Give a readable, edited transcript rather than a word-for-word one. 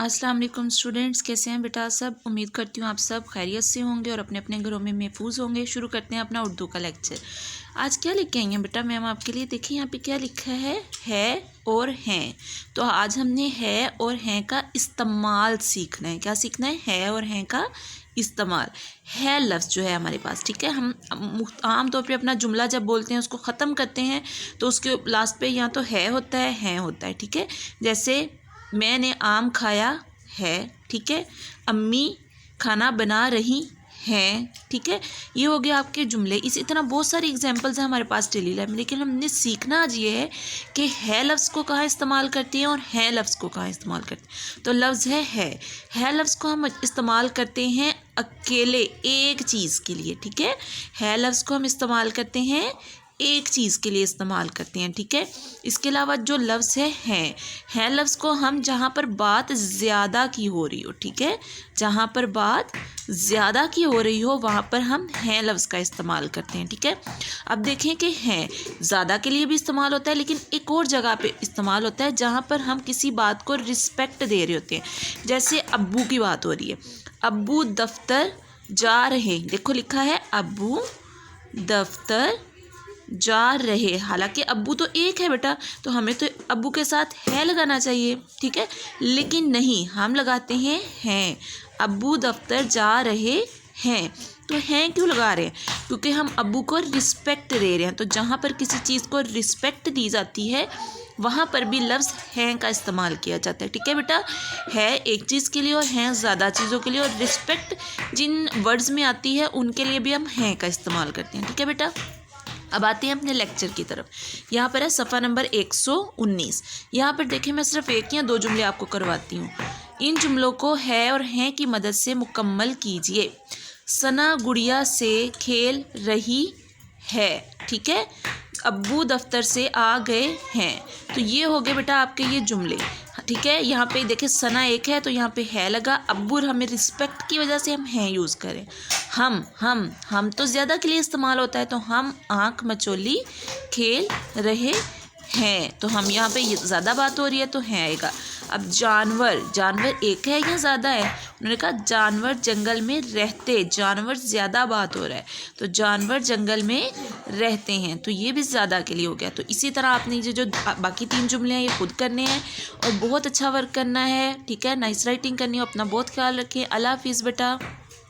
अस्सलाम वालेकुम स्टूडेंट्स, कैसे हैं बेटा सब। उम्मीद करती हूँ आप सब खैरियत से होंगे और अपने अपने घरों में महफूज होंगे। शुरू करते हैं अपना उर्दू का लेक्चर। आज क्या लिख के आई हैं बेटा मैम आपके लिए। देखिए यहाँ पे क्या लिखा है और हैं। तो आज हमने है और हैं का इस्तेमाल सीखना है। क्या सीखना है और हैं का इस्तेमाल। है लफ्ज़ जो है हमारे पास, ठीक है। हम आम तौर पे अपना जुमला जब बोलते हैं उसको ख़त्म करते हैं तो उसके लास्ट पे या तो है होता है, हैं होता है, ठीक है। जैसे मैंने आम खाया है, ठीक है। अम्मी खाना बना रही हैं, ठीक है। ये हो गया आपके जुमले। इसी तरह बहुत सारी एग्जांपल्स हैं हमारे पास डेली लाइफ में, लेकिन हमने सीखना आज ये है कि है लफ्ज़ को कहाँ इस्तेमाल करते हैं और हैं लफ्ज़ को कहाँ इस्तेमाल करते हैं। तो लफ्ज़ है लफ्ज़ को हम इस्तेमाल करते हैं अकेले एक चीज़ के लिए, ठीक है लफ्ज़ को हम इस्तेमाल करते हैं एक चीज़ के लिए इस्तेमाल करते हैं, ठीक है। इसके अलावा जो लफ्ज़ है लफ्ज़ को हम जहाँ पर बात ज़्यादा की हो रही हो, ठीक है, जहाँ पर बात ज़्यादा की हो रही हो वहाँ पर हम हैं लफ्ज़ का इस्तेमाल करते हैं, ठीक है। अब देखें कि हैं ज़्यादा के लिए भी इस्तेमाल होता है, लेकिन एक और जगह पे इस्तेमाल होता है जहाँ पर हम किसी बात को रिस्पेक्ट दे रहे होते हैं। जैसे अब्बू की बात हो रही है, अब्बू दफ्तर जा रहे, देखो लिखा है अब्बू दफ्तर जा रहे। हालांकि अब्बू तो एक है बेटा, तो हमें तो अब्बू के साथ है लगाना चाहिए, ठीक है, लेकिन नहीं, हम लगाते हैं अब्बू दफ्तर जा रहे हैं। तो हैं क्यों लगा रहे हैं? क्योंकि हम अब्बू को रिस्पेक्ट दे रहे हैं। तो जहाँ पर किसी चीज़ को रिस्पेक्ट दी जाती है वहाँ पर भी लफ्ज़ हैं का इस्तेमाल किया जाता है, ठीक है बेटा। है एक चीज़ के लिए और हैं ज़्यादा चीज़ों के लिए, और रिस्पेक्ट जिन वर्ड्स में आती है उनके लिए भी हम हैं का इस्तेमाल करते हैं, ठीक है बेटा। अब आते हैं अपने लेक्चर की तरफ। यहाँ पर है सफ़ा नंबर 119। यहाँ पर देखें मैं सिर्फ एक या दो जुमले आपको करवाती हूँ। इन जुमलों को है और हैं की मदद से मुकम्मल कीजिए। सना गुड़िया से खेल रही है, ठीक है। अब्बू दफ्तर से आ गए हैं। तो ये हो गए बेटा आपके ये जुमले, ठीक है। यहाँ पे देखिए सना एक है तो यहाँ पे है लगा। अब्बू हमें रिस्पेक्ट की वजह से हम हैं यूज़ करें। हम तो ज़्यादा के लिए इस्तेमाल होता है, तो हम आँख मचोली खेल रहे हैं, तो हम यहाँ पे ज़्यादा बात हो रही है तो हैं आएगा। अब जानवर एक है या ज़्यादा है? उन्होंने कहा जानवर जंगल में रहते, जानवर ज़्यादा बात हो रहा है, तो जानवर जंगल में रहते हैं, तो ये भी ज़्यादा के लिए हो गया। तो इसी तरह आपने जो बाकी तीन जुमले हैं ये खुद करने हैं और बहुत अच्छा वर्क करना है, ठीक है। नाइस राइटिंग करनी हो। अपना बहुत ख्याल रखें। अल्लाह हाफिज़ बेटा।